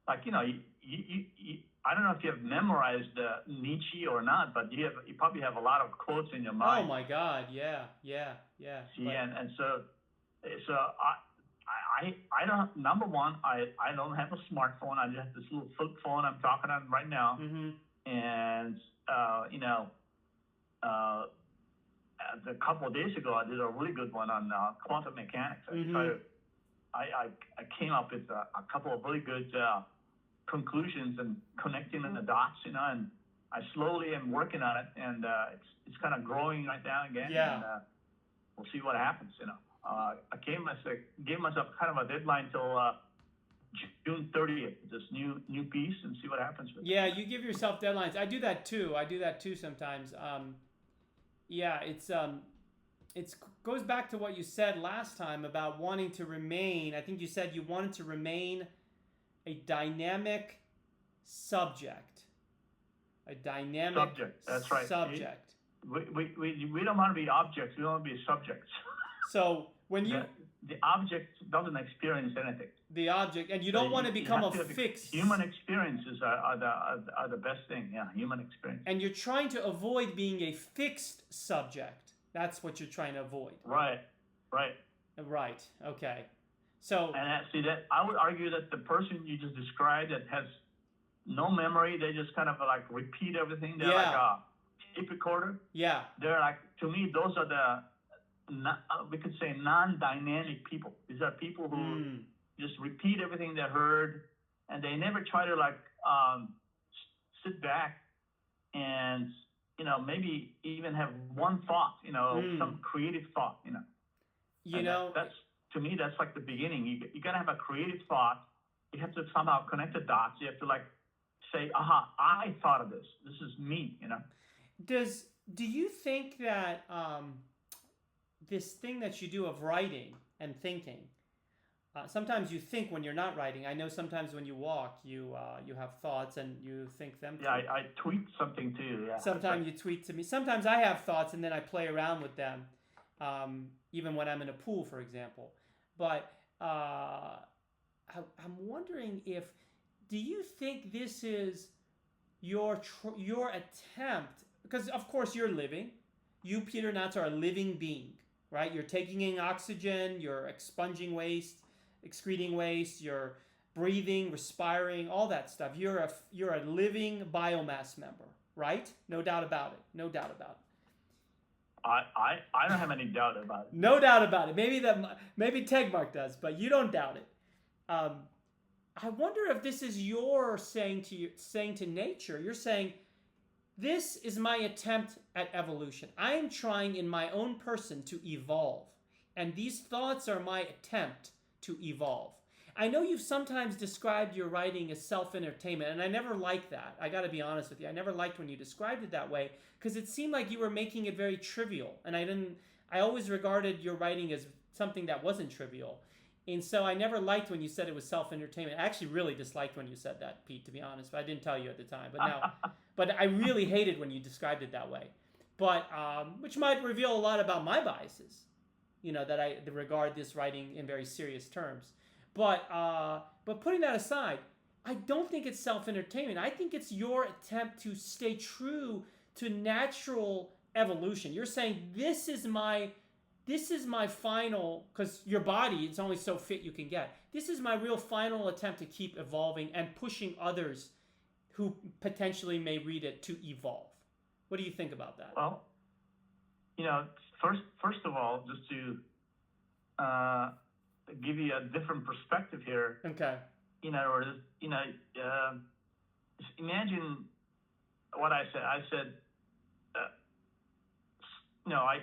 like I don't know if you have memorized Nietzsche or not, but you probably have a lot of quotes in your Oh mind. my God, yeah, yeah, yeah. See, But and so I don't, number one, I don't have a smartphone. I just have this little flip phone I'm talking on right now, mm-hmm. and you know, uh, a couple of days ago I did a really good one on quantum mechanics. Mm-hmm. I came up with a couple of really good conclusions and connecting the dots, and I slowly am working on it, and it's kind of growing right now again, and Yeah. we'll see what happens. I gave myself kind of a deadline till June 30th, this new piece, and see what happens with it. Yeah, you give yourself deadlines. I do that too. I do that too sometimes. Yeah, it's goes back to what you said last time about wanting to remain. I think you said you wanted to remain a dynamic subject. A dynamic Subject, that's right. subject. We don't want to be objects. We want to be subjects. So when you the the object doesn't experience anything. the object, and you So don't want to you become have a to have fixed, human experiences are the best thing. Yeah, human experience. and you're trying to avoid being a fixed subject. That's what you're trying to avoid. Right, right. Right. Okay. So And see that I would argue that the person you just described that has no memory, they just kind of like repeat everything. They're like yeah, a tape recorder. yeah. They're like, to me, those are we could say non-dynamic people. These are people who Mm. just repeat everything they heard, and they never try to like sit back and maybe even have one thought, Mm. some creative thought, You and know, that's to me that's like the beginning. You gotta have a creative thought. You have to somehow connect the dots. You have to like say, aha, I thought of this. This is me. does do you think that this thing that you do of writing and thinking? Sometimes you think when you're not writing. I know sometimes when you walk, you have thoughts and you think them Yeah, through. I tweet something to you. Yeah, that's right. Sometimes you tweet to me. Sometimes I have thoughts and then I play around with them, even when I'm in a pool, for example. But I'm wondering if do you think this is your attempt? Because of course you're living. You, Peter Natz, are a living being, right? You're taking in oxygen. You're expunging waste, excreting waste. You're breathing, respiring, all that stuff. You're a living biomass member, right? No doubt about it. No doubt about it. I don't have any doubt about it. No doubt about it. Maybe Tegmark does, but you don't doubt it. Um, I wonder if this is your saying to nature. You're saying this is my attempt at evolution. I am trying in my own person to evolve, and these thoughts are my attempt to evolve. I know you've sometimes described your writing as self-entertainment, and I never liked that. I got to be honest with you. I never liked when you described it that way because it seemed like you were making it very trivial, and I didn't. I always regarded your writing as something that wasn't trivial. And so I never liked when you said it was self-entertainment. I actually really disliked when you said that, Pete, to be honest. But I didn't tell you at the time. But I really hated when you described it that way. But which might reveal a lot about my biases. That I regard this writing in very serious terms. But putting that aside, I don't think it's self-entertainment. I think it's your attempt to stay true to natural evolution. You're saying this is my final, because your body, it's only so fit you can get. This is my real final attempt to keep evolving and pushing others who potentially may read it to evolve. What do you think about that? Well, first of all, just to give you a different perspective here, Okay. or imagine what I said. I said,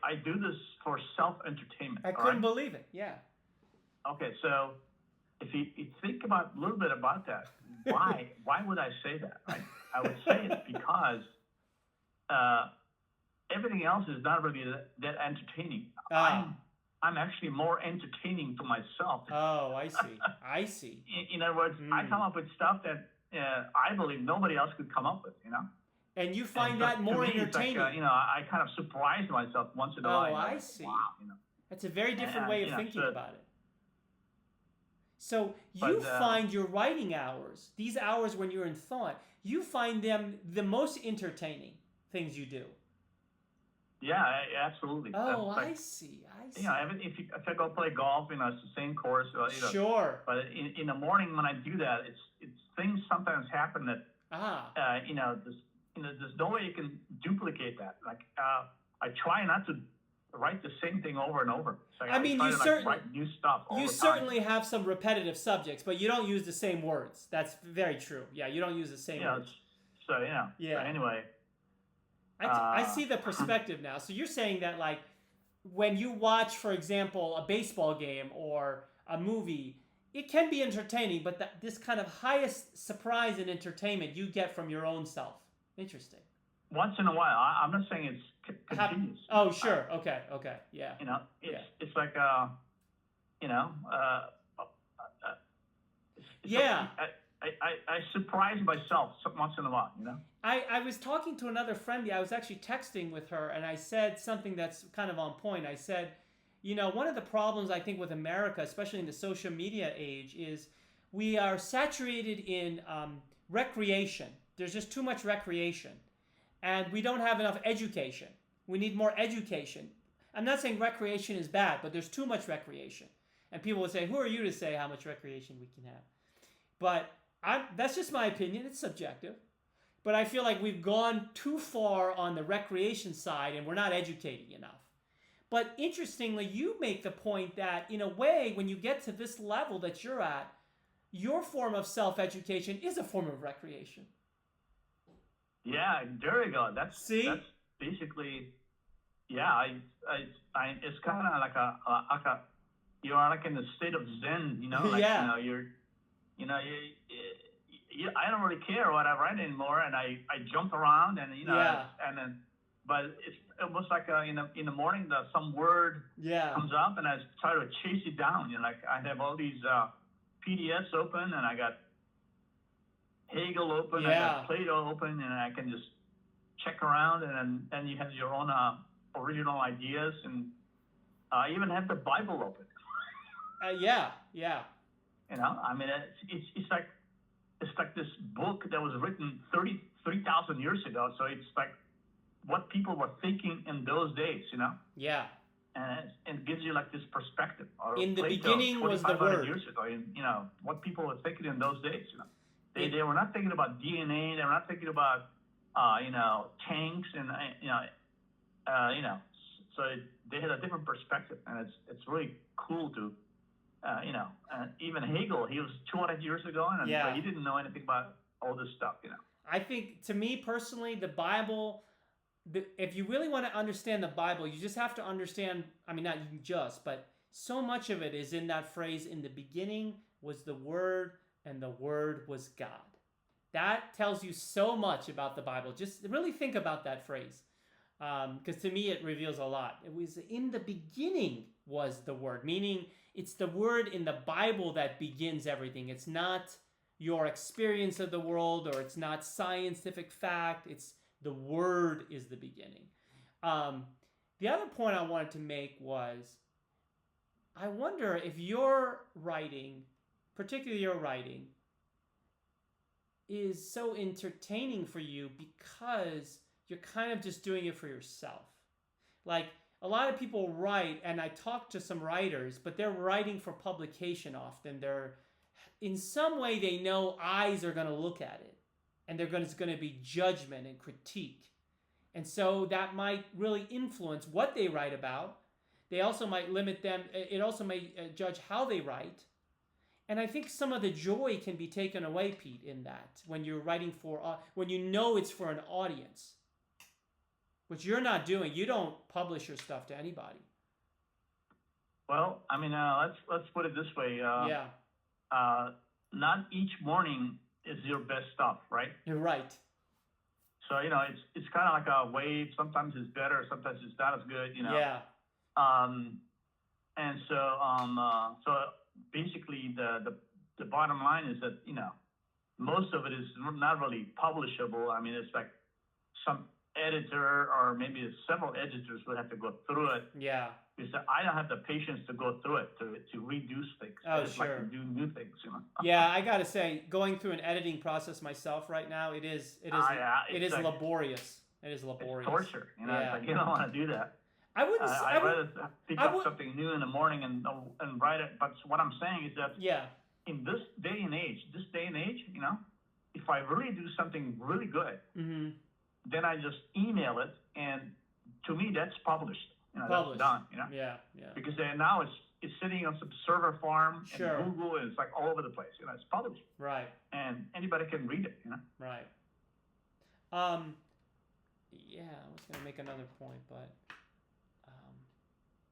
I do this for self-entertainment. I all couldn't right? believe it. Yeah. Okay, so if you think about a little bit about that, why would I say that? Right? I would say it because everything else is not really that entertaining. I'm actually more entertaining to myself. Oh, I see. I see. In other words, I come up with stuff that I believe nobody else could come up with. And you And find so that to more me, it's like, entertaining. I kind of surprise myself once in a while. Oh, I Like, see. wow. That's a very different way of thinking so about it. So you But find your writing hours, these hours when you're in thought, you find them the most entertaining things you do. yeah, absolutely. Oh, Like, I see. I you know, see. even if I go play golf, you know, it's the same course, you know. Sure. But in the morning when I do that, it's things sometimes happen that Ah. you know, there's no way you can duplicate that. Like, I try not to write the same thing over and over. So I I mean, try you to like certainly write new stuff all you the time. certainly have some repetitive subjects, but you don't use the same words. That's very true. Yeah, you don't use the same Yeah. words. So yeah. Yeah. So anyway, I see the perspective now. So you're saying that like when you watch, for example, a baseball game or a movie, it can be entertaining, but this kind of highest surprise and entertainment you get from your own self. Interesting. once in a while, I'm not saying it's continuous. Oh, sure. Okay. Okay. Yeah. You know, Yeah. it's like you know, it's Yeah. like I surprise myself once in a while. You know. I was talking to another friend. I was actually texting with her, and I said something that's kind of on point. I said, you know, one of the problems I think with America, especially in the social media age, is we are saturated in recreation. There's just too much recreation, and we don't have enough education. We need more education. I'm not saying recreation is bad, but there's too much recreation. And people would say, who are you to say how much recreation we can have? But that's just my opinion. It's subjective. But I feel like we've gone too far on the recreation side and we're not educating enough. But interestingly, you make the point that in a way, when you get to this level that you're at, your form of self-education is a form of recreation. Yeah, there you go. That's basically, yeah. It's kind of like a you're like in the state of Zen, you know. Like, yeah. You know, I don't really care what I write anymore, and I jump around, and you know, yeah. and then, but it's almost like in the morning that some word comes up, and I try to chase it down. You know, like I have all these PDFs open, and I got Hegel open, I got Plato open, and I can just check around, and then you have your own original ideas, and I even have the Bible open. Yeah. You know, I mean, it's like this book that was written 33,000 years ago. So it's like what people were thinking in those days, you know? Yeah. And it gives you like this perspective. Or in the Plato, beginning was the word. Years ago, you know, what people were thinking in those days, you know? They were not thinking about DNA. They were not thinking about, you know, tanks and, you know, so they had a different perspective. And it's really cool to, you know, even Hegel, he was 200 years ago, and but he didn't know anything about all this stuff, you know. I think, to me personally, the Bible, if you really want to understand the Bible, you just have to understand, I mean, not just, but so much of it is in that phrase, in the beginning was the Word, and the Word was God. That tells you so much about the Bible. Just really think about that phrase, because to me it reveals a lot. It was in the beginning was the Word, meaning it's the Word in the Bible that begins everything. It's not your experience of the world, or it's not scientific fact. It's the Word is the beginning. The other point I wanted to make was, I wonder if your writing, particularly your writing, is so entertaining for you because you're kind of just doing it for yourself. Like, a lot of people write, and I talk to some writers, but they're writing for publication often. They're, in some way, they know eyes are going to look at it, and there's going to be judgment and critique. And so that might really influence what they write about. They also might limit them. It also may judge how they write. And I think some of the joy can be taken away, Pete, in that, when you're writing for, when you know it's for an audience, which you're not doing. You don't publish your stuff to anybody. Well, I mean, let's put it this way. Yeah. Not each morning is your best stuff, right? You're right. So, you know, it's kind of like a wave. Sometimes it's better, sometimes it's not as good, you know. Yeah. And so basically the bottom line is that, you know, most of it is not really publishable. I mean, it's like editor or maybe several editors would have to go through it. Yeah. Because I don't have the patience to go through it to reduce things. Oh, I just like to sure. do new things, you know. Yeah, I gotta say, going through an editing process myself right now, it is Yeah, it it's is like, laborious. It is it's laborious. torture, you know. It's Yeah. like you don't want to do that. I wouldn't. I'd rather pick I up would. something new in the morning and write it. But what I'm saying is that Yeah. in this day and age, you know, if I really do something really good, Mm-hmm. then I just email it, and to me that's published. You know, Published. that's done. You know, Yeah. Yeah. because then now it's sitting on some server farm Sure. and Google, and it's like all over the place. You know, it's published, Right. and anybody can read it. You know. Right. Yeah, I was gonna make another point, but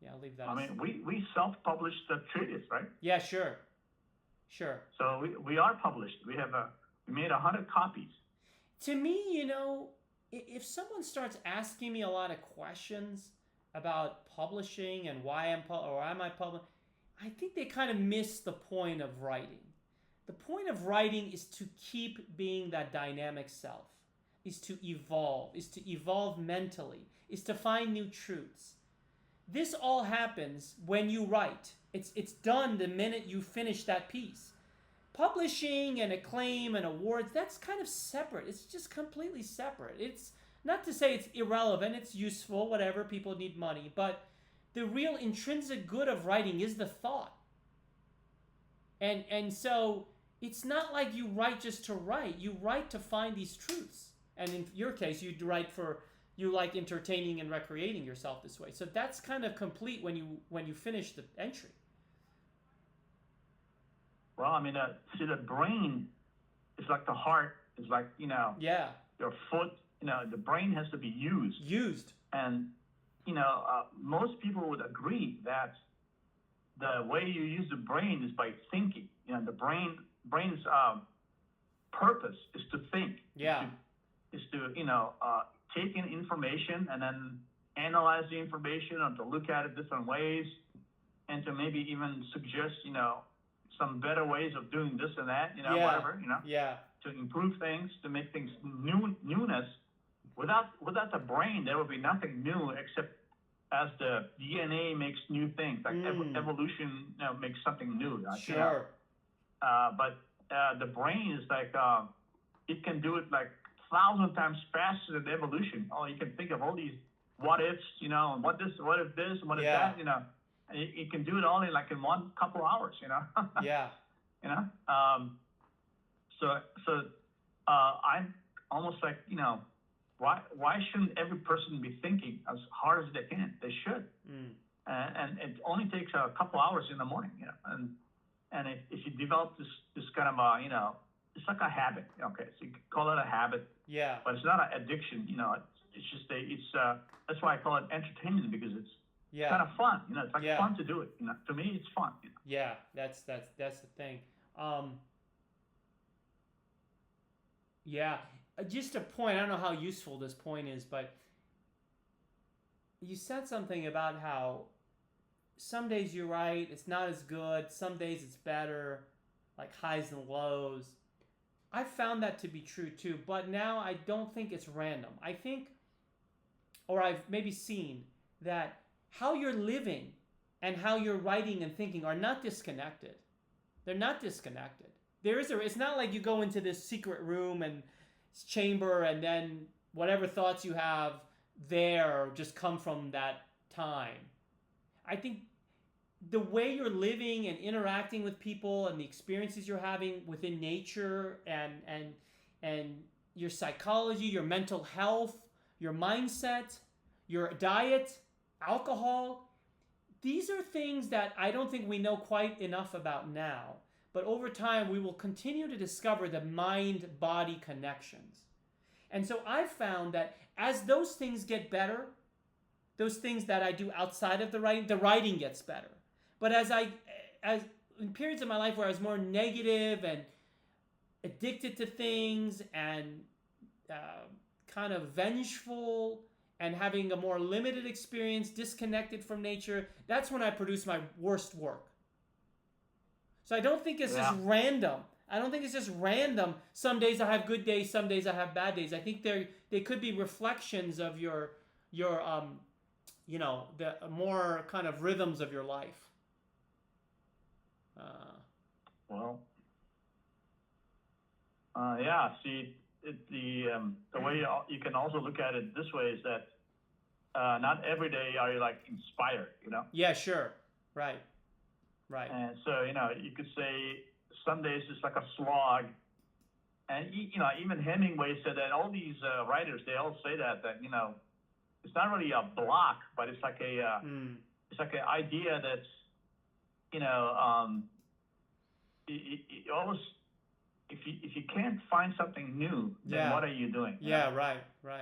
yeah, I'll leave that. I mean, we self-published the treatise, right? Yeah, sure. Sure. So we are published. We made 100 copies. To me, you know, if someone starts asking me a lot of questions about publishing and why am I publishing, I think they kind of miss the point of writing. The point of writing is to keep being that dynamic self, is to evolve mentally, is to find new truths. This all happens when you write. It's done the minute you finish that piece. Publishing and acclaim and awards, that's kind of separate. It's just completely separate. It's not to say it's irrelevant, it's useful, whatever, people need money, but the real intrinsic good of writing is the thought. And so it's not like you write just to write. You write to find these truths. And in your case, you like entertaining and recreating yourself this way. So that's kind of complete when you finish the entry. Well, I mean, see, the brain is like the heart. Is like, you know, Yeah. your foot. You know, the brain has to be used. And you know, most people would agree that the way you use the brain is by thinking. You know, the brain's purpose is to think. Yeah. Is to you know, take in information and then analyze the information, or to look at it different ways, and to maybe even suggest, you know, some better ways of doing this and that, you know, Yeah. whatever, you know, Yeah. to improve things, to make things newness. Without the brain, there will be nothing new except as the DNA makes new things, like evolution, you know, makes something new. Like, you know. Sure. But the brain is like, it can do it like 1,000 times faster than evolution. Oh, you can think of all these what ifs, you know, what if this, what if Yeah. that, you know. It can do it all in like in one couple hours, you know. Yeah. You know. So I'm almost like, you know, why shouldn't every person be thinking as hard as they can? They should. And it only takes a couple hours in the morning, you know. And if you develop this kind of you know, it's like a habit. Okay, so you could call it a habit. Yeah. But it's not an addiction, you know. It's just that's why I call it entertainment, because it's kind of fun, you know. It's like fun to do it, you know. To me, it's fun. You know? Yeah, that's the thing. Yeah, just a point. I don't know how useful this point is, but you said something about how some days you're right, it's not as good. Some days it's better, like highs and lows. I've found that to be true too, but now I don't think it's random. I think, or I've maybe seen that how you're living and how you're writing and thinking are not disconnected. They're not disconnected. It's not like you go into this secret room and chamber and then whatever thoughts you have there just come from that time. I think the way you're living and interacting with people and the experiences you're having within nature and your psychology, your mental health, your mindset, your diet, alcohol, these are things that I don't think we know quite enough about now. But over time, we will continue to discover the mind-body connections. And so I've found that as those things get better, those things that I do outside of the writing gets better. But as in periods of my life where I was more negative and addicted to things and kind of vengeful and having a more limited experience, disconnected from nature, that's when I produce my worst work. So I don't think this is random. I don't think it's just random. Some days I have good days, some days I have bad days. I think they could be reflections of your the more kind of rhythms of your life. Well, yeah. See, the way you can also look at it this way is that not every day are you like inspired, you know. Yeah, sure. Right. And so you could say some days it's like a slog. And even Hemingway said that all these writers, they all say that it's not really a block, but it's like it's like an idea that's you always, if you can't find something new, then Yeah. what are you doing? Yeah, right.